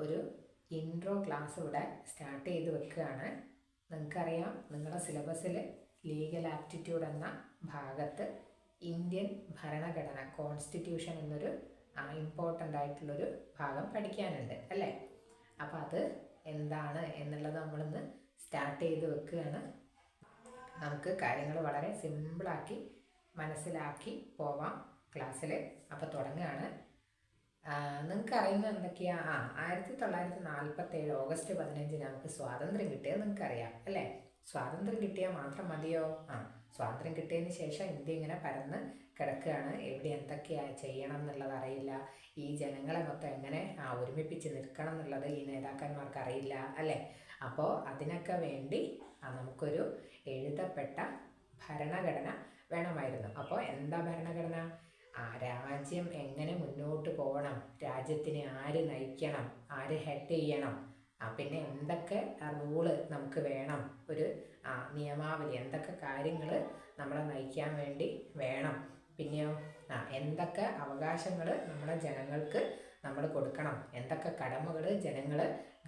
ഒരു intro class ഇവിടെ start ചെയ്ത് വെക്കുകയാണ്. നിങ്ങൾക്കറിയാം, നിങ്ങളുടെ സിലബസിൽ ലീഗൽ ആപ്റ്റിറ്റ്യൂഡ് എന്ന ഭാഗത്ത് ഇന്ത്യൻ ഭരണഘടന കോൺസ്റ്റിറ്റ്യൂഷൻ എന്നൊരു ഇമ്പോർട്ടൻ്റ് ആയിട്ടുള്ളൊരു ഭാഗം പഠിക്കാനുണ്ട് അല്ലേ? അപ്പോൾ അത് എന്താണ് എന്നുള്ളത് നമ്മളിന്ന് സ്റ്റാർട്ട് ചെയ്ത് വെക്കുകയാണ്. നമുക്ക് കാര്യങ്ങൾ വളരെ സിമ്പിളാക്കി മനസ്സിലാക്കി പോവാം ക്ലാസ്സിൽ. അപ്പോൾ തുടങ്ങുകയാണ്. നിങ്ങൾക്ക് അറിയുന്ന എന്തൊക്കെയാ? 1947 ഓഗസ്റ്റ് 15 നമുക്ക് സ്വാതന്ത്ര്യം കിട്ടിയത് നിങ്ങൾക്കറിയാം അല്ലേ? സ്വാതന്ത്ര്യം കിട്ടിയാൽ മാത്രം മതിയോ? സ്വാതന്ത്ര്യം കിട്ടിയതിന് ശേഷം ഇന്ത്യ ഇങ്ങനെ പരന്ന് കിടക്കുകയാണ്. എവിടെ എന്തൊക്കെയാ ചെയ്യണം എന്നുള്ളത് അറിയില്ല. ഈ ജനങ്ങളെ മൊത്തം എങ്ങനെ ഒരുമിപ്പിച്ച് നിൽക്കണം എന്നുള്ളത് ഈ നേതാക്കന്മാർക്ക് അറിയില്ല അല്ലേ? അപ്പോൾ അതിനൊക്കെ വേണ്ടി നമുക്കൊരു എഴുതപ്പെട്ട ഭരണഘടന വേണമായിരുന്നു. അപ്പോൾ എന്താ ഭരണഘടന? രാജ്യം എങ്ങനെ മുന്നോട്ട് പോകണം, രാജ്യത്തിനെ ആര് നയിക്കണം, ആര് ഹെഡ് ചെയ്യണം, പിന്നെ എന്തൊക്കെ റൂള് നമുക്ക് വേണം, ഒരു നിയമാവലി, എന്തൊക്കെ കാര്യങ്ങൾ നമ്മളെ നയിക്കാൻ വേണ്ടി വേണം, പിന്നെയോ എന്തൊക്കെ അവകാശങ്ങൾ നമ്മുടെ ജനങ്ങൾക്ക് നമ്മൾ കൊടുക്കണം, എന്തൊക്കെ കടമകൾ ജനങ്ങൾ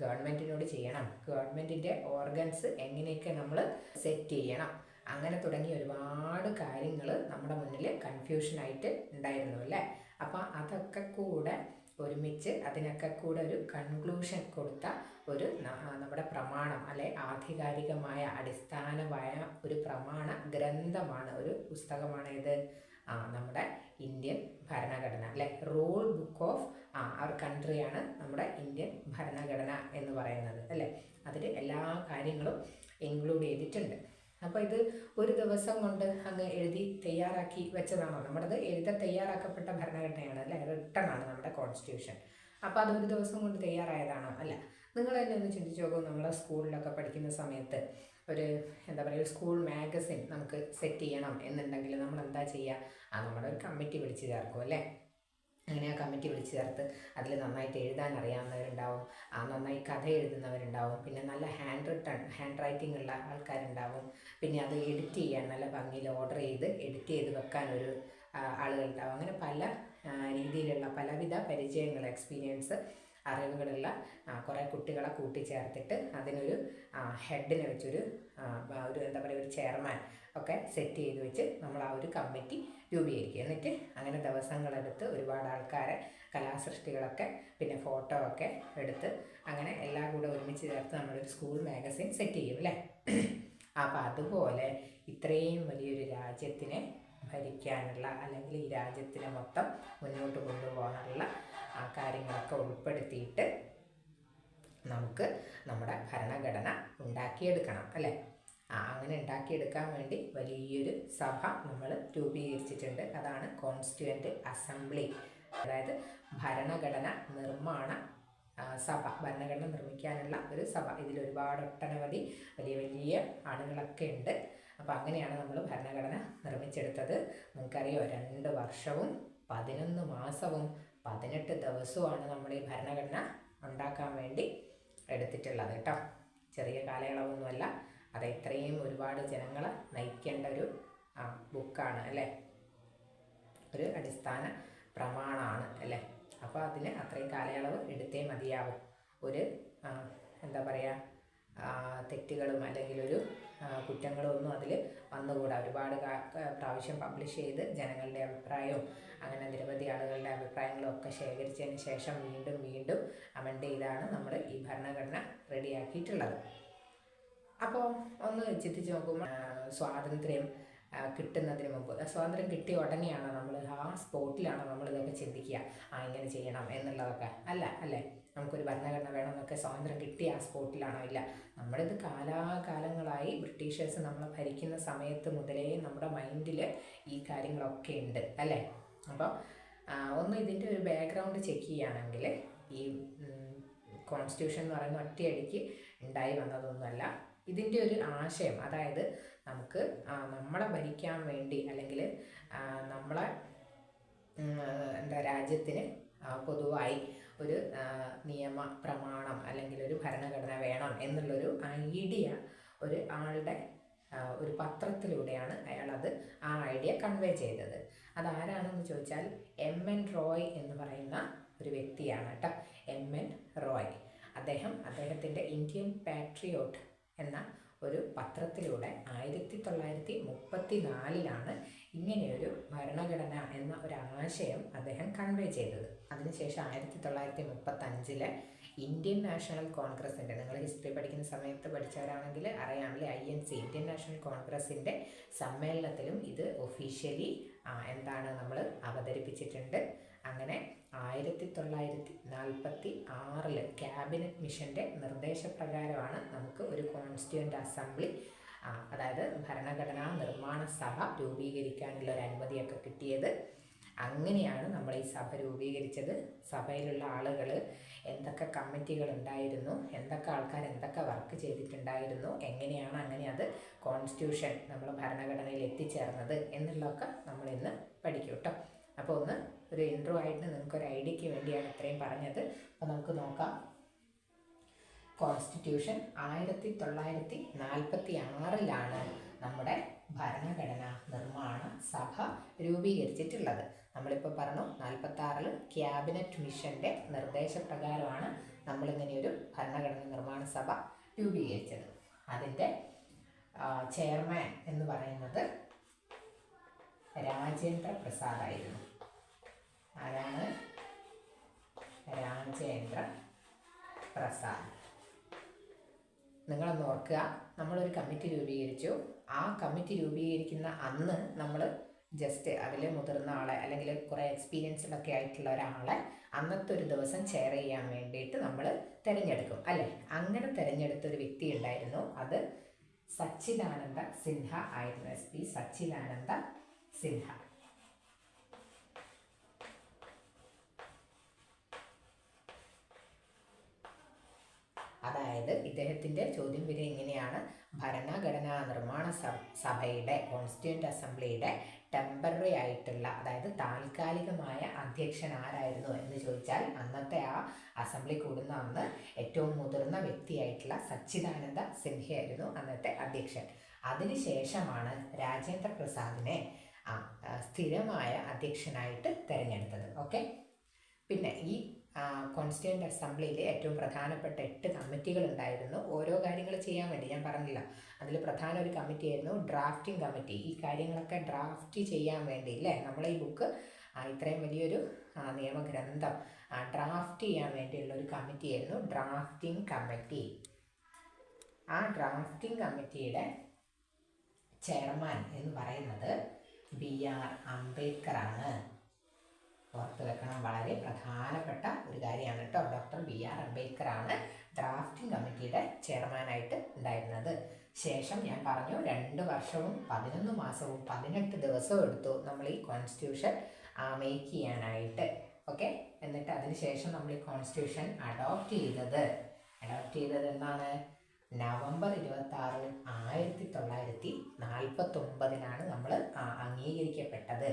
ഗവൺമെൻറ്റിനോട് ചെയ്യണം, ഗവൺമെൻറ്റിൻ്റെ ഓർഗൻസ് എങ്ങനെയൊക്കെ നമ്മൾ സെറ്റ് ചെയ്യണം, അങ്ങനെ തുടങ്ങി ഒരുപാട് കാര്യങ്ങൾ നമ്മുടെ മുന്നിൽ കൺഫ്യൂഷനായിട്ട് ഉണ്ടായിരുന്നു അല്ലേ? അപ്പോൾ അതൊക്കെ കൂടെ ഒരുമിച്ച് അതിനൊക്കെ കൂടെ ഒരു കൺക്ലൂഷൻ കൊടുത്ത ഒരു നമ്മുടെ പ്രമാണം അല്ലെ, ആധികാരികമായ അടിസ്ഥാനമായ ഒരു പ്രമാണ ഗ്രന്ഥമാണ്, ഒരു പുസ്തകമാണ് ഇത്, നമ്മുടെ ഇന്ത്യൻ ഭരണഘടന അല്ലെ. റൂൾ ബുക്ക് ഓഫ് അവർ കൺട്രിയാണ് നമ്മുടെ ഇന്ത്യൻ ഭരണഘടന എന്ന് പറയുന്നത് അല്ലേ. അതിൽ എല്ലാ കാര്യങ്ങളും ഇൻക്ലൂഡ് ചെയ്തിട്ടുണ്ട്. അപ്പോൾ ഇത് ഒരു ദിവസം കൊണ്ട് അങ്ങ് എഴുതി തയ്യാറാക്കി വെച്ചതാണോ? നമ്മുടേത് തയ്യാറാക്കപ്പെട്ട ഭരണഘടനയാണ് അല്ലേ, റിട്ടൺ ആണ് നമ്മുടെ കോൺസ്റ്റിറ്റ്യൂഷൻ. അപ്പോൾ അതൊരു ദിവസം കൊണ്ട് തയ്യാറായതാണോ? അല്ല. നിങ്ങൾ തന്നെ ഒന്ന് ചിന്തിച്ച് നോക്കൂ. നമ്മൾ സ്കൂളിലൊക്കെ പഠിക്കുന്ന സമയത്ത് ഒരു എന്താ പറയുക, സ്കൂൾ മാഗസിൻ നമുക്ക് സെറ്റ് ചെയ്യണം എന്നുണ്ടെങ്കിൽ നമ്മൾ എന്താ ചെയ്യുക? നമ്മുടെ ഒരു കമ്മിറ്റി വിളിച്ച് ചേർക്കും അല്ലേ. അങ്ങനെ ആ കമ്മിറ്റി വിളിച്ച് ചേർത്ത് അതിൽ നന്നായിട്ട് എഴുതാൻ അറിയാവുന്നവരുണ്ടാവും, നന്നായി കഥ എഴുതുന്നവരുണ്ടാവും, പിന്നെ നല്ല ഹാൻഡ് റൈറ്റിംഗ് ഉള്ള ആൾക്കാരുണ്ടാവും, പിന്നെ അത് എഡിറ്റ് ചെയ്യാൻ നല്ല ഭംഗിയിൽ ഓർഡർ ചെയ്ത് എഡിറ്റ് ചെയ്ത് വെക്കാനൊരു ആളുകളുണ്ടാവും. അങ്ങനെ പല രീതിയിലുള്ള പലവിധ പരിചയങ്ങൾ, എക്സ്പീരിയൻസ്, അറിവുകളുള്ള കുറേ കുട്ടികളെ കൂട്ടിച്ചേർത്തിട്ട് അതിനൊരു ഹെഡിനെ വെച്ചൊരു എന്താ പറയുക, ഒരു ചെയർമാൻ ഒക്കെ സെറ്റ് ചെയ്ത് വെച്ച് നമ്മൾ ആ ഒരു കമ്മിറ്റി രൂപീകരിക്കുക. എന്നിട്ട് അങ്ങനെ ദിവസങ്ങളെടുത്ത് ഒരുപാട് ആൾക്കാരെ, കലാസൃഷ്ടികളൊക്കെ, പിന്നെ ഫോട്ടോ ഒക്കെ എടുത്ത് അങ്ങനെ എല്ലാം കൂടെ ഒരുമിച്ച് ചേർത്ത് നമ്മളൊരു സ്കൂൾ മാഗസിൻ സെറ്റ് ചെയ്യും അല്ലേ. അപ്പോൾ അതുപോലെ ഇത്രയും വലിയൊരു രാജ്യത്തിനെ ഭരിക്കാനുള്ള, അല്ലെങ്കിൽ ഈ രാജ്യത്തിനെ മൊത്തം മുന്നോട്ട് കൊണ്ടുപോകാനുള്ള കാര്യങ്ങളൊക്കെ ഉൾപ്പെടുത്തിയിട്ട് നമുക്ക് നമ്മുടെ ഭരണഘടന ഉണ്ടാക്കിയെടുക്കണം അല്ലേ. അങ്ങനെ ഉണ്ടാക്കിയെടുക്കാൻ വേണ്ടി വലിയൊരു സഭ നമ്മൾ രൂപീകരിച്ചിട്ടുണ്ട്. അതാണ് കോൺസ്റ്റിറ്റ്യൂവൻ്റ് അസംബ്ലി, അതായത് ഭരണഘടന നിർമ്മാണ സഭ, ഭരണഘടന നിർമ്മിക്കാനുള്ള ഒരു സഭ. ഇതിൽ ഒട്ടനവധി വലിയ വലിയ ആളുകളൊക്കെ ഉണ്ട്. അപ്പോൾ അങ്ങനെയാണ് നമ്മൾ ഭരണഘടന നിർമ്മിച്ചെടുത്തത്. നിങ്ങൾക്കറിയോ, 2 വർഷവും 11 മാസവും 18 ദിവസവുമാണ് നമ്മൾ ഈ ഭരണഘടന ഉണ്ടാക്കാൻ വേണ്ടി എടുത്തിട്ടുള്ളത് കേട്ടോ. ചെറിയ കാലയളവൊന്നുമല്ല. അത് ഇത്രയും ഒരുപാട് ജനങ്ങളെ നയിക്കേണ്ട ഒരു ബുക്കാണ് അല്ലേ, ഒരു അടിസ്ഥാന പ്രമാണമാണ് അല്ലേ. അപ്പോൾ അതിന് അത്രയും കാലയളവ് എടുത്തേ മതിയാവും. ഒരു എന്താ പറയുക, തെറ്റുകളും അല്ലെങ്കിൽ ഒരു കുറ്റങ്ങളും ഒന്നും അതിൽ വന്നുകൂടാ. ഒരുപാട് പ്രാവശ്യം പബ്ലിഷ് ചെയ്ത് ജനങ്ങളുടെ അഭിപ്രായവും അങ്ങനെ നിരവധി ആളുകളുടെ അഭിപ്രായങ്ങളും ഒക്കെ ശേഖരിച്ചതിന് ശേഷം വീണ്ടും വീണ്ടും അമെൻഡ് ചെയ്താണ് നമ്മൾ ഈ ഭരണഘടന റെഡിയാക്കിയിട്ടുള്ളത്. അപ്പോൾ ഒന്ന് ചിന്തിച്ച് നോക്കുമ്പോൾ സ്വാതന്ത്ര്യം കിട്ടുന്നതിന് മുമ്പ്, സ്വാതന്ത്ര്യം കിട്ടിയ ഉടനെയാണ് നമ്മൾ ആ സ്പോട്ടിലാണ് നമ്മൾ ഇതൊക്കെ ചിന്തിക്കുക, ഇങ്ങനെ ചെയ്യണം എന്നുള്ളതൊക്കെ അല്ല അല്ലേ. നമുക്കൊരു ഭരണഘടന വേണമെന്നൊക്കെ സ്വാതന്ത്ര്യം കിട്ടിയ ആ സ്പോട്ടിലാണോ? ഇല്ല. നമ്മളിത് കാലാകാലങ്ങളായി ബ്രിട്ടീഷേഴ്സ് നമ്മളെ ഭരിക്കുന്ന സമയത്ത് മുതലേ നമ്മുടെ മൈൻഡിൽ ഈ കാര്യങ്ങളൊക്കെ ഉണ്ട് അല്ലേ. അപ്പോൾ ഒന്ന് ഇതിൻ്റെ ഒരു ബാക്ക്ഗ്രൗണ്ട് ചെക്ക് ചെയ്യുകയാണെങ്കിൽ ഈ കോൺസ്റ്റിറ്റ്യൂഷൻ എന്ന് പറയുന്ന ഒറ്റയടിക്ക് ഉണ്ടായി വന്നതൊന്നുമല്ല. ഇതിൻ്റെ ഒരു ആശയം, അതായത് നമുക്ക് നമ്മളെ ഭരിക്കാൻ വേണ്ടി, അല്ലെങ്കിൽ നമ്മളെ രാജ്യത്തിന് പൊതുവായി ഒരു നിയമ പ്രമാണം അല്ലെങ്കിൽ ഒരു ഭരണഘടന വേണം എന്നുള്ളൊരു ഐഡിയ ഒരു ആളുടെ ഒരു പത്രത്തിലൂടെയാണ് അയാളത് ആ ഐഡിയ കൺവേ ചെയ്തത്. അതാരാണെന്ന് ചോദിച്ചാൽ MN റോയ് എന്ന് പറയുന്ന ഒരു വ്യക്തിയാണ് കേട്ടോ, MN റോയ്. അദ്ദേഹത്തിൻ്റെ ഇന്ത്യൻ പാട്രിയോട്ട് എന്ന ഒരു പത്രത്തിലൂടെ 1934 ഇങ്ങനെയൊരു ഭരണഘടന എന്ന ഒരു ആശയം അദ്ദേഹം കൺവേ ചെയ്തത്. അതിനുശേഷം 1935 ഇന്ത്യൻ നാഷണൽ കോൺഗ്രസിൻ്റെ, നിങ്ങൾ ഹിസ്റ്ററി പഠിക്കുന്ന സമയത്ത് പഠിച്ചവരാണെങ്കിൽ അറിയാമല്ലേ, INC ഇന്ത്യൻ നാഷണൽ കോൺഗ്രസിൻ്റെ സമ്മേളനത്തിലും ഇത് ഒഫീഷ്യലി നമ്മൾ അവതരിപ്പിച്ചിട്ടുണ്ട്. അങ്ങനെ 1946 ക്യാബിനറ്റ് മിഷൻ്റെ നിർദ്ദേശപ്രകാരമാണ് നമുക്ക് ഒരു കോൺസ്റ്റിറ്റ്യൂവൻ്റ് അസംബ്ലി, അതായത് ഭരണഘടനാ നിർമ്മാണ സഭ രൂപീകരിക്കാനുള്ള ഒരു അനുമതിയൊക്കെ കിട്ടിയത്. അങ്ങനെയാണ് നമ്മൾ ഈ സഭ രൂപീകരിച്ചത്. സഭയിലുള്ള ആളുകൾ, എന്തൊക്കെ കമ്മിറ്റികൾ ഉണ്ടായിരുന്നു, എന്തൊക്കെ ആൾക്കാർ എന്തൊക്കെ വർക്ക് ചെയ്തിട്ടുണ്ടായിരുന്നു, എങ്ങനെയാണ് അങ്ങനെ അത് കോൺസ്റ്റിറ്റ്യൂഷൻ നമ്മൾ ഭരണഘടനയിൽ എത്തിച്ചേർന്നത് എന്നുള്ളതൊക്കെ നമ്മൾ ഇന്ന് പഠിക്കും കേട്ടോ. അപ്പോൾ ഒരു ഇൻട്രോ ആയിട്ട് നിങ്ങൾക്കൊരു ഐഡിയയ്ക്ക് വേണ്ടിയാണ് ഇത്രയും പറഞ്ഞത്. അപ്പോൾ നമുക്ക് നോക്കാം. കോൺസ്റ്റിറ്റ്യൂഷൻ 1946 നമ്മുടെ ഭരണഘടനാ നിർമ്മാണ സഭ രൂപീകരിച്ചിട്ടുള്ളത്. നമ്മളിപ്പോൾ പറഞ്ഞു 46 ക്യാബിനറ്റ് മിഷൻ്റെ നിർദ്ദേശപ്രകാരമാണ് നമ്മളിങ്ങനെയൊരു ഭരണഘടനാ നിർമ്മാണ സഭ രൂപീകരിച്ചത്. അതിൻ്റെ ചെയർമാൻ എന്ന് പറയുന്നത് രാജേന്ദ്ര പ്രസാദ് ആയിരുന്നു. ആരാണ്? രാജേന്ദ്ര പ്രസാദ്. നിങ്ങളൊന്ന് ഓർക്കുക, നമ്മളൊരു കമ്മിറ്റി രൂപീകരിച്ചു. ആ കമ്മിറ്റി രൂപീകരിക്കുന്ന അന്ന് നമ്മൾ ജസ്റ്റ് അതിൽ മുതിർന്ന ആളെ അല്ലെങ്കിൽ കുറേ എക്സ്പീരിയൻസിലൊക്കെ ആയിട്ടുള്ള ഒരാളെ അന്നത്തെ ഒരു ദിവസം ചെയർ ചെയ്യാൻ വേണ്ടിയിട്ട് നമ്മൾ തിരഞ്ഞെടുക്കും അല്ലേ? അങ്ങനെ തിരഞ്ഞെടുത്തൊരു വ്യക്തി ഉണ്ടായിരുന്നു. അത് സച്ചിദാനന്ദ സിൻഹ ആയിരുന്നു. SP സച്ചിദാനന്ദ സിൻഹ. അതായത് ഇദ്ദേഹത്തിൻ്റെ ചോദ്യം വരെ ഇങ്ങനെയാണ്: ഭരണഘടനാ നിർമ്മാണ സഭയുടെ കോൺസ്റ്റിറ്റ്യൂവൻ്റ് അസംബ്ലിയുടെ ടെമ്പററി ആയിട്ടുള്ള, അതായത് താൽക്കാലികമായ അധ്യക്ഷൻ ആരായിരുന്നു എന്ന് ചോദിച്ചാൽ അന്നത്തെ ആ അസംബ്ലി കൂടുന്ന അന്ന് ഏറ്റവും മുതിർന്ന വ്യക്തിയായിട്ടുള്ള സച്ചിദാനന്ദ സിൻഹയായിരുന്നു അന്നത്തെ അധ്യക്ഷൻ. അതിനുശേഷമാണ് രാജേന്ദ്ര പ്രസാദിനെ സ്ഥിരമായ അധ്യക്ഷനായിട്ട് തിരഞ്ഞെടുത്തത്. ഓക്കെ. പിന്നെ ഈ കോൺസ്റ്റിറ്റ്യൂവൻ്റ് അസംബ്ലിയിൽ ഏറ്റവും പ്രധാനപ്പെട്ട 8 കമ്മിറ്റികൾ ഉണ്ടായിരുന്നു. ഓരോ കാര്യങ്ങൾ ചെയ്യാൻ വേണ്ടി ഞാൻ പറഞ്ഞില്ല, അതിൽ പ്രധാന ഒരു കമ്മിറ്റി ആയിരുന്നു ഡ്രാഫ്റ്റിംഗ് കമ്മിറ്റി. ഈ കാര്യങ്ങളൊക്കെ ഡ്രാഫ്റ്റ് ചെയ്യാൻ വേണ്ടി അല്ലേ, നമ്മളെ ഈ ബുക്ക് ഇത്രയും വലിയൊരു നിയമഗ്രന്ഥം ഡ്രാഫ്റ്റ് ചെയ്യാൻ വേണ്ടിയുള്ള ഒരു കമ്മിറ്റി ആയിരുന്നു ഡ്രാഫ്റ്റിംഗ് കമ്മിറ്റി. ആ ഡ്രാഫ്റ്റിംഗ് കമ്മിറ്റിയുടെ ചെയർമാൻ എന്ന് പറയുന്നത് BR അംബേദ്കർ ആണ്. ഓർത്ത് വെക്കണം, വളരെ പ്രധാനപ്പെട്ട ഒരു കാര്യമാണ് കേട്ടോ. ഡോക്ടർ BR അംബേദ്കർ ആണ് ഡ്രാഫ്റ്റിംഗ് കമ്മിറ്റിയുടെ ചെയർമാനായിട്ട് ഉണ്ടായിരുന്നത്. ശേഷം ഞാൻ പറഞ്ഞു 2 വർഷവും 11 മാസവും 18 ദിവസവും എടുത്തു നമ്മൾ ഈ കോൺസ്റ്റിറ്റ്യൂഷൻ മേക്ക് ചെയ്യാനായിട്ട്. ഓക്കെ. എന്നിട്ട് അതിനുശേഷം നമ്മൾ ഈ കോൺസ്റ്റിറ്റ്യൂഷൻ അഡോപ്റ്റ് ചെയ്തത് എന്നാണ്? നവംബർ 26, 1949 നമ്മൾ അംഗീകരിക്കപ്പെട്ടത്.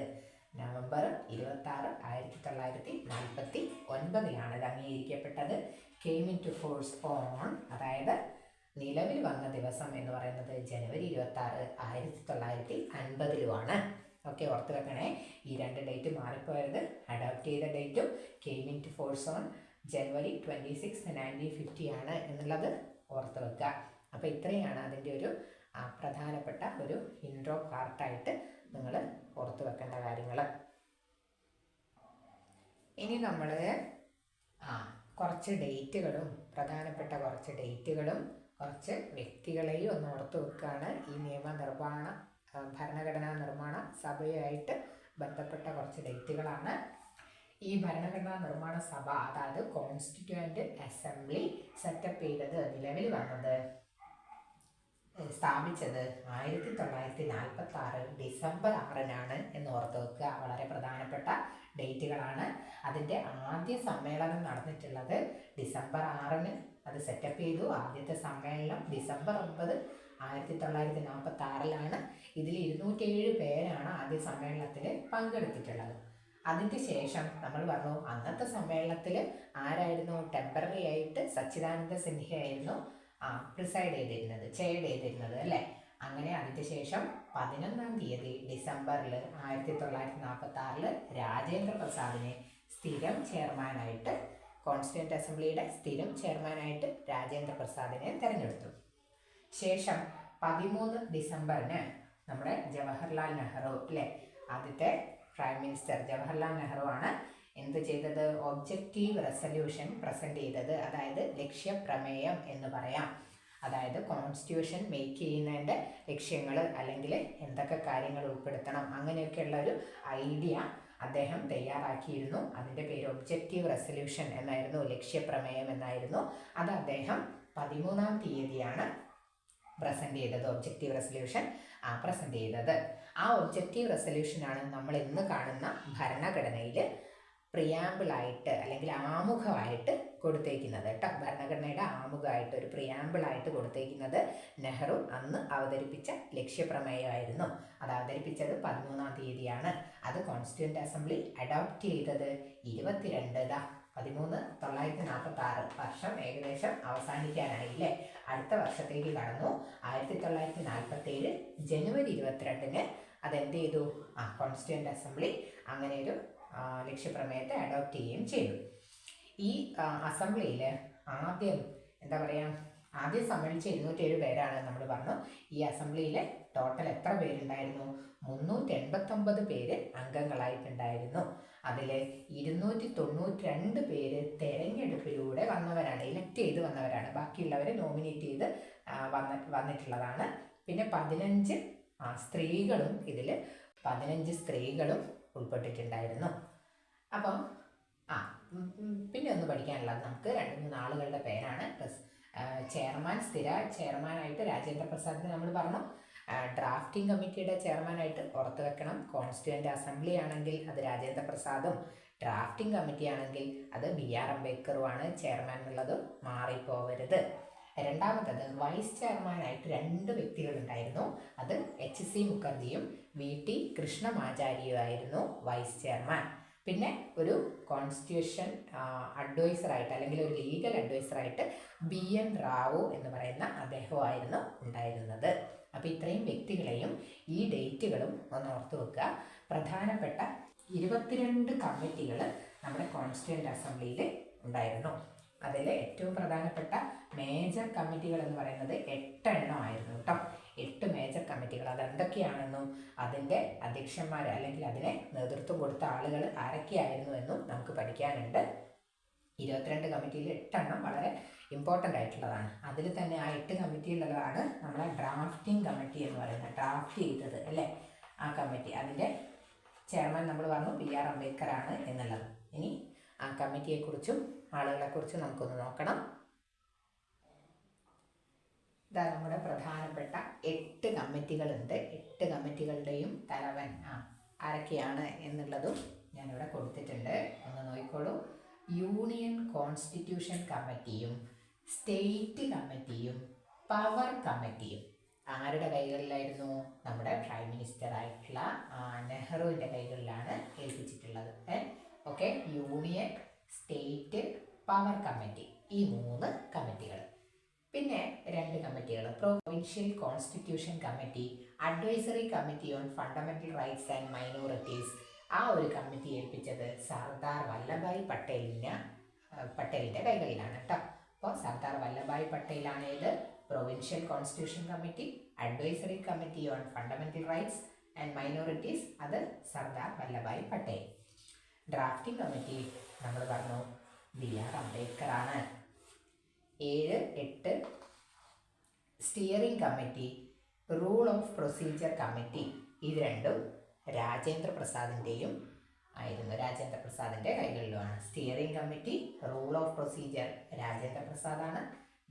നവംബർ 26, 1949 ഇത് അംഗീകരിക്കപ്പെട്ടത്. Came into force on, അതായത് നിലവിൽ വന്ന ദിവസം എന്ന് പറയുന്നത് ജനുവരി 26, 1950 ഓക്കെ. ഓർത്ത് വെക്കണേ, ഈ 2 ഡേറ്റ് മാറിപ്പോയത്. അഡോപ്റ്റ് ചെയ്ത ഡേറ്റും came into force on January 26, 1950 എന്നുള്ളത് ഓർത്ത് വെക്കുക. അപ്പോൾ ഇത്രയാണ് അതിൻ്റെ ഒരു പ്രധാനപ്പെട്ട ഒരു ഇൻട്രോ പാർട്ടായിട്ട് നിങ്ങൾ ഓർത്ത് വെക്കേണ്ട കാര്യങ്ങൾ. ഇനി നമ്മൾ കുറച്ച് ഡേറ്റുകളും പ്രധാനപ്പെട്ട കുറച്ച് ഡേറ്റുകളും കുറച്ച് വ്യക്തികളെയും ഒന്ന് ഓർത്ത് വെക്കുകയാണ്. ഈ ഭരണഘടനാ നിർമ്മാണ സഭയുമായിട്ട് ബന്ധപ്പെട്ട കുറച്ച് ഡേറ്റുകളാണ്. ഈ ഭരണഘടനാ നിർമ്മാണ സഭ, അതായത് കോൺസ്റ്റിറ്റ്യൂവൻ്റ് അസംബ്ലി സെറ്റപ്പ് ചെയ്തത്, നിലവിൽ വന്നത്, സ്ഥാപിച്ചത് 1946 ഡിസംബർ 6 എന്ന് ഓർത്ത് വെക്കുക. വളരെ പ്രധാനപ്പെട്ട ഡേറ്റുകളാണ്. അതിൻ്റെ ആദ്യ സമ്മേളനം നടന്നിട്ടുള്ളത് ഡിസംബർ 6 അത് സെറ്റപ്പ് ചെയ്തു. ആദ്യത്തെ സമ്മേളനം ഡിസംബർ 9, 1946 ഇതിൽ 207 പേരാണ് ആദ്യ സമ്മേളനത്തിൽ പങ്കെടുത്തിട്ടുള്ളത്. അതിൻ്റെ ശേഷം നമ്മൾ പറഞ്ഞു അന്നത്തെ സമ്മേളനത്തിൽ ആരായിരുന്നു ടെമ്പററി ആയിട്ട്? സച്ചിദാനന്ദ സിൻഹയായിരുന്നു പ്രിസൈഡ് ചെയ്തിരുന്നത്, ചെയർ ചെയ്തിരുന്നത് അല്ലേ? അങ്ങനെ അതിൻ്റെ ശേഷം 11 തീയതി ഡിസംബറിൽ 1946 രാജേന്ദ്ര പ്രസാദിനെ സ്ഥിരം ചെയർമാനായിട്ട്, കോൺസ്റ്റിറ്റ്യൂവൻ്റ് അസംബ്ലിയുടെ സ്ഥിരം ചെയർമാനായിട്ട് രാജേന്ദ്ര പ്രസാദിനെ തിരഞ്ഞെടുത്തു. ശേഷം 13 ഡിസംബറിന് നമ്മുടെ ജവഹർലാൽ നെഹ്റു അല്ലേ, ആദ്യത്തെ പ്രൈം മിനിസ്റ്റർ ജവഹർലാൽ നെഹ്റു ആണ് എന്ത് ചെയ്തത്? ഒബ്ജക്റ്റീവ് റെസൊല്യൂഷൻ പ്രസൻറ്റ് ചെയ്തത്. അതായത് ലക്ഷ്യപ്രമേയം എന്ന് പറയാം. അതായത് കോൺസ്റ്റിറ്റ്യൂഷൻ മേക്ക് ചെയ്യുന്നതിൻ്റെ ലക്ഷ്യങ്ങൾ അല്ലെങ്കിൽ എന്തൊക്കെ കാര്യങ്ങൾ ഉൾപ്പെടുത്തണം അങ്ങനെയൊക്കെയുള്ള ഒരു ഐഡിയ അദ്ദേഹം തയ്യാറാക്കിയിരുന്നു. അതിൻ്റെ പേര് ഒബ്ജക്റ്റീവ് റെസൊല്യൂഷൻ എന്നായിരുന്നു, ലക്ഷ്യപ്രമേയം എന്നായിരുന്നു. അത് അദ്ദേഹം 13-ാം തീയതിയാണ് പ്രസൻറ്റ് ചെയ്തത്. ഒബ്ജക്റ്റീവ് റെസൊല്യൂഷൻ പ്രസൻറ്റ് ചെയ്തത്. ആ ഒബ്ജക്റ്റീവ് റെസൊല്യൂഷനാണ് നമ്മൾ ഇന്ന് കാണുന്ന ഭരണഘടനയിൽ പ്രിയാമ്പിളായിട്ട് അല്ലെങ്കിൽ ആമുഖമായിട്ട് കൊടുത്തേക്കുന്നത് കേട്ടോ. ഭരണഘടനയുടെ ആമുഖമായിട്ട് ഒരു പ്രിയാമ്പിളായിട്ട് കൊടുത്തേക്കുന്നത് നെഹ്റു അന്ന് അവതരിപ്പിച്ച ലക്ഷ്യപ്രമേയമായിരുന്നു. അത് അവതരിപ്പിച്ചത് 13-ാം തീയതിയാണ്. അത് കോൺസ്റ്റിറ്റ്യൂവൻ്റ് അസംബ്ലി അഡോപ്റ്റ് ചെയ്തത് 1946 വർഷം ഏകദേശം അവസാനിക്കാനായില്ലേ, അടുത്ത വർഷത്തേക്ക് കടന്നു. 1947 ജനുവരി 22-ന് അതെന്ത് ചെയ്തു? കോൺസ്റ്റിറ്റ്യൂവൻ്റ് അസംബ്ലി അങ്ങനെ ഒരു ലക്ഷ്യപ്രമേയത്തെ അഡോപ്റ്റ് ചെയ്യുകയും ചെയ്തു. ഈ അസംബ്ലിയിൽ ആദ്യം ആദ്യം സമ്മേളിച്ച 207 പേരാണ് നമ്മൾ പറഞ്ഞു. ഈ അസംബ്ലിയിൽ ടോട്ടൽ എത്ര പേരുണ്ടായിരുന്നു? 389 പേര് അംഗങ്ങളായിട്ടുണ്ടായിരുന്നു. അതിൽ 292 പേര് തെരഞ്ഞെടുപ്പിലൂടെ വന്നവരാണ്, ഇലക്ട് ചെയ്ത് വന്നവരാണ്. ബാക്കിയുള്ളവരെ നോമിനേറ്റ് ചെയ്ത് വന്നിട്ടുള്ളതാണ്. പിന്നെ 15 സ്ത്രീകളും ഇതിൽ 15 സ്ത്രീകളും ഉൾപ്പെട്ടിട്ടുണ്ടായിരുന്നു. അപ്പം പിന്നെ ഒന്ന് പഠിക്കാനുള്ളത് നമുക്ക് 2-3 ആളുകളുടെ പേരാണ്. ചെയർമാൻ, സ്ഥിര ചെയർമാനായിട്ട് രാജേന്ദ്ര പ്രസാദിനെ നമ്മൾ പറഞ്ഞു. ഡ്രാഫ്റ്റിംഗ് കമ്മിറ്റിയുടെ ചെയർമാനായിട്ട് ഓർത്ത് വെക്കണം. കോൺസ്റ്റിറ്റ്യൂവൻ്റ് അസംബ്ലി ആണെങ്കിൽ അത് രാജേന്ദ്ര പ്രസാദും, ഡ്രാഫ്റ്റിംഗ് കമ്മിറ്റി ആണെങ്കിൽ അത് BR അംബേദ്കറുമാണ് ചെയർമാൻ എന്നുള്ളത് മാറിപ്പോവരുത്. രണ്ടാമത്തത് വൈസ് ചെയർമാനായിട്ട് 2 വ്യക്തികളുണ്ടായിരുന്നു. അത് HC മുഖർജിയും VT കൃഷ്ണമാചാര്യയുമായിരുന്നു വൈസ് ചെയർമാൻ. പിന്നെ ഒരു കോൺസ്റ്റിറ്റ്യൂഷൻ അഡ്വൈസറായിട്ട് അല്ലെങ്കിൽ ഒരു ലീഗൽ അഡ്വൈസറായിട്ട് BN റാവു എന്ന് പറയുന്ന അദ്ദേഹമായിരുന്നു ഉണ്ടായിരുന്നത്. അപ്പോൾ ഇത്രയും വ്യക്തികളെയും ഈ ഡേറ്റുകളും ഒന്ന് ഓർത്തു വെക്കുക. പ്രധാനപ്പെട്ട 22 കമ്മിറ്റികൾ നമ്മുടെ കോൺസ്റ്റിറ്റ്യൂവൻ്റ് അസംബ്ലിയിൽ ഉണ്ടായിരുന്നു. അതിൽ ഏറ്റവും പ്രധാനപ്പെട്ട മേജർ കമ്മിറ്റികൾ എന്ന് പറയുന്നത് 8 എണ്ണമായിരുന്നു കേട്ടോ. 8 മേജർ കമ്മിറ്റികൾ. അതെന്തൊക്കെയാണെന്നും അതിൻ്റെ അധ്യക്ഷന്മാർ അല്ലെങ്കിൽ അതിനെ നേതൃത്വം കൊടുത്ത ആളുകൾ ആരൊക്കെയായിരുന്നു എന്നും നമുക്ക് പഠിക്കാനുണ്ട്. 22 കമ്മിറ്റിയിൽ 8 എണ്ണം വളരെ ഇമ്പോർട്ടൻ്റ് ആയിട്ടുള്ളതാണ്. അതിൽ തന്നെ ആ 8 കമ്മിറ്റിയിലുള്ളതാണ് നമ്മളെ ഡ്രാഫ്റ്റിംഗ് കമ്മിറ്റി എന്ന് പറയുന്നത്, ഡ്രാഫ്റ്റ് ചെയ്തത് അല്ലേ ആ കമ്മിറ്റി. അതിൻ്റെ ചെയർമാൻ നമ്മൾ പറഞ്ഞു BR അംബേദ്കർ ആണ് എന്നുള്ളത്. ഇനി ആ കമ്മിറ്റിയെക്കുറിച്ചും ആളുകളെക്കുറിച്ചും നമുക്കൊന്ന് നോക്കണം. ഇതാ നമ്മുടെ പ്രധാനപ്പെട്ട 8 കമ്മിറ്റികളുണ്ട്. 8 കമ്മിറ്റികളുടെയും തലവൻ ആരൊക്കെയാണ് എന്നുള്ളതും ഞാനിവിടെ കൊടുത്തിട്ടുണ്ട്, ഒന്ന് നോക്കിക്കോളൂ. യൂണിയൻ കോൺസ്റ്റിറ്റ്യൂഷൻ കമ്മിറ്റിയും സ്റ്റേറ്റ് കമ്മിറ്റിയും പവർ കമ്മിറ്റിയും ആരുടെ കൈകളിലായിരുന്നു? നമ്മുടെ പ്രൈം മിനിസ്റ്റർ ആയിട്ടുള്ള നെഹ്റുവിൻ്റെ കൈകളിലാണ് ഏൽപ്പിച്ചിട്ടുള്ളത്. Okay, union, state, power committee, ഈ 3 കമ്മിറ്റികൾ. പിന്നെ 2 കമ്മിറ്റികൾ, provincial constitution committee, advisory committee on fundamental rights and minorities. ആ ഒരു കമ്മിറ്റി ഏൽപ്പിച്ചത് സർദാർ വല്ലഭായ് പട്ടേലിൻ്റെ കൈകളിലാണ് കേട്ടോ. അപ്പോൾ സർദാർ വല്ലഭായ് പട്ടേലാണ് ഇത് provincial constitution committee, advisory committee on fundamental rights and minorities, അത് സർദാർ വല്ലഭായ് പട്ടേൽ. ഡ്രാഫ്റ്റിംഗ് കമ്മിറ്റി നമ്മൾ പറഞ്ഞു BR അംബേദ്കർ ആണ്. 7, 8 steering committee, rule of procedure committee, ഇത് രണ്ടും രാജേന്ദ്ര പ്രസാദിൻ്റെയും ആയിരുന്നു, രാജേന്ദ്ര പ്രസാദിൻ്റെ കൈകളിലുമാണ്. Steering committee, rule of procedure Rajendra പ്രസാദാണ്.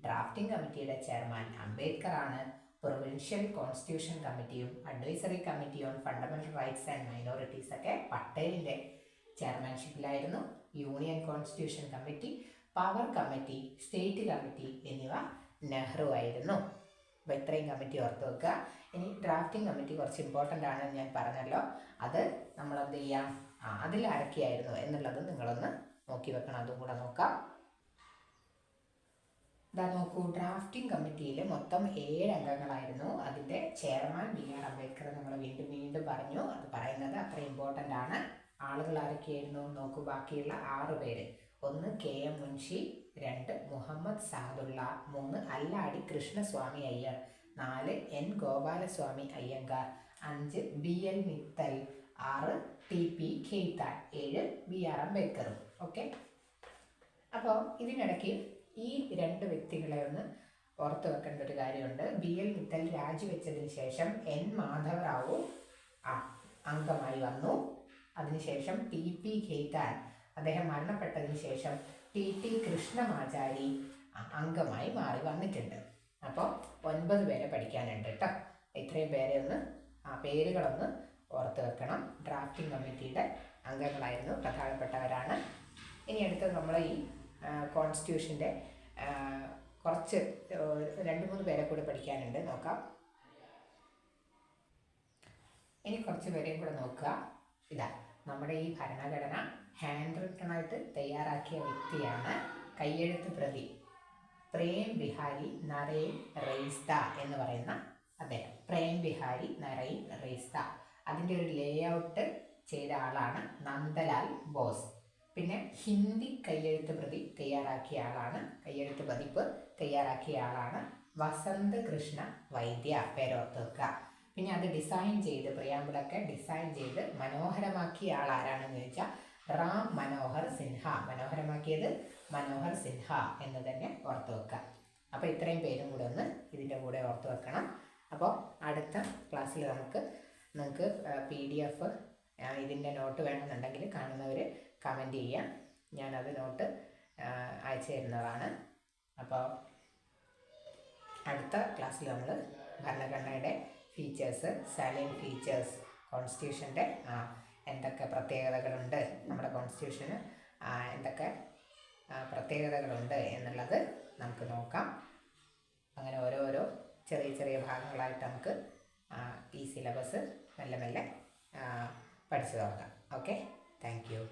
ഡ്രാഫ്റ്റിംഗ് കമ്മിറ്റിയുടെ ചെയർമാൻ അംബേദ്കർ ആണ്. പ്രൊവിൻഷ്യൽ കോൺസ്റ്റിറ്റ്യൂഷൻ കമ്മിറ്റിയും advisory committee on fundamental rights and minorities ഒക്കെ പട്ടേലിൻ്റെ ചെയർമാൻഷിപ്പിലായിരുന്നു. Union constitution committee, power committee, state committee എന്നിവ നെഹ്റു ആയിരുന്നു. അപ്പോൾ ഇത്രയും കമ്മിറ്റി ഓർത്ത് വെക്കുക. ഇനി ഡ്രാഫ്റ്റിംഗ് കമ്മിറ്റി കുറച്ച് ഇമ്പോർട്ടൻ്റ് ആണെന്ന് ഞാൻ പറഞ്ഞല്ലോ, അത് നമ്മളെന്ത് ചെയ്യാം, അതിൽ ആരൊക്കെയായിരുന്നു എന്നുള്ളത് നിങ്ങളൊന്ന് നോക്കി വെക്കണം, അതും കൂടെ നോക്കാം. ഇതാ നോക്കൂ, ഡ്രാഫ്റ്റിംഗ് കമ്മിറ്റിയിൽ മൊത്തം 7 അംഗങ്ങളായിരുന്നു. അതിൻ്റെ ചെയർമാൻ BR അംബേദ്കർ നമ്മൾ വീണ്ടും പറഞ്ഞു, അത് പറയുന്നത് അത്ര ഇമ്പോർട്ടൻ്റ് ആണ്. ആളുകൾ ആരൊക്കെയായിരുന്നു നോക്കൂ. ബാക്കിയുള്ള 6 പേര്. 1 KM Munshi, 2 Muhammad Saadulla, 3 Alladi Krishnaswami Ayyar, 4 N Gopalaswami Ayyangar, 5 BL Mittal, 6 TP Khaitan, 7 BR അംബേദ്കറും. ഓക്കെ. അപ്പോൾ ഇതിനിടയ്ക്ക് ഈ 2 വ്യക്തികളെ ഒന്ന് ഓർത്ത് വെക്കേണ്ട ഒരു കാര്യമുണ്ട്. BL മിത്തൽ രാജിവെച്ചതിന് ശേഷം N മാധവറാവു അംഗമായി വന്നു. അതിനുശേഷം TP ഖെയ്ത്താൻ അദ്ദേഹം മരണപ്പെട്ടതിന് ശേഷം TT കൃഷ്ണമാചാരി അംഗമായി മാറി വന്നിട്ടുണ്ട്. അപ്പോൾ 9 പേരെ പഠിക്കാനുണ്ട് കേട്ടോ. ഇത്രയും പേരെ ഒന്ന് പേരുകളൊന്ന് ഓർത്ത് വെക്കണം. ഡ്രാഫ്റ്റിംഗ് കമ്മിറ്റിയുടെ അംഗങ്ങളായിരുന്നു, പ്രധാനപ്പെട്ടവരാണ്. ഇനി അടുത്ത് നമ്മൾ ഈ കോൺസ്റ്റിറ്റ്യൂഷൻ്റെ കുറച്ച് 2-3 പേരെ കൂടെ പഠിക്കാനുണ്ട്, നോക്കാം. ഇനി കുറച്ച് പേരെയും കൂടെ നോക്കുക. ഇതാ നമ്മുടെ ഈ ഭരണഘടന ഹാൻഡ് റിട്ടണായിട്ട് തയ്യാറാക്കിയ വ്യക്തിയാണ് കയ്യെഴുത്ത് പ്രതി പ്രേം ബിഹാരി നരൈൻ റെയ്സ്ത എന്ന് പറയുന്ന അദ്ദേഹം. പ്രേം ബിഹാരി നരൈൻ റെയ്സ്ത. അതിൻ്റെ ഒരു ലേഔട്ട് ചെയ്ത ആളാണ് നന്ദലാൽ ബോസ്. പിന്നെ ഹിന്ദി കയ്യെഴുത്ത് പ്രതി തയ്യാറാക്കിയ ആളാണ്, കയ്യെഴുത്ത് പതിപ്പ് തയ്യാറാക്കിയ ആളാണ് വസന്ത് കൃഷ്ണ വൈദ്യ. പേരോർത്ത് വെക്കുക. പിന്നെ അത് ഡിസൈൻ ചെയ്ത്, പ്രിയാമ്പിളൊക്കെ ഡിസൈൻ ചെയ്ത് മനോഹരമാക്കിയ ആൾ ആരാണെന്ന് ചോദിച്ചാൽ റാം മനോഹർ സിൻഹ. മനോഹരമാക്കിയത് മനോഹർ സിൻഹ എന്ന് തന്നെ ഓർത്ത് വെക്കുക. അപ്പോൾ ഇത്രയും പേരും കൂടെ ഒന്ന് ഇതിൻ്റെ കൂടെ ഓർത്ത് വെക്കണം. അപ്പോൾ അടുത്ത ക്ലാസ്സിൽ നിങ്ങൾക്ക് PDF ഇതിൻ്റെ നോട്ട് വേണമെന്നുണ്ടെങ്കിൽ കാണുന്നവർ കമൻറ്റ് ചെയ്യാം, ഞാനത് നോട്ട് അയച്ചു തരുന്നതാണ്. അപ്പോൾ അടുത്ത ക്ലാസ്സിൽ നമ്മൾ ഭരണഘടനയുടെ ഫീച്ചേഴ്സ്, സാലിയൻറ്റ് ഫീച്ചേഴ്സ്, കോൺസ്റ്റിറ്റ്യൂഷൻ്റെ എന്തൊക്കെ പ്രത്യേകതകളുണ്ട്, നമ്മുടെ കോൺസ്റ്റിറ്റ്യൂഷന് എന്തൊക്കെ പ്രത്യേകതകളുണ്ട് എന്നുള്ളത് നമുക്ക് നോക്കാം. അങ്ങനെ ഓരോരോ ചെറിയ ചെറിയ ഭാഗങ്ങളായിട്ട് നമുക്ക് ഈ സിലബസ് മെല്ലെ മെല്ലെ പഠിച്ചു തുടങ്ങാം. Okay, thank you.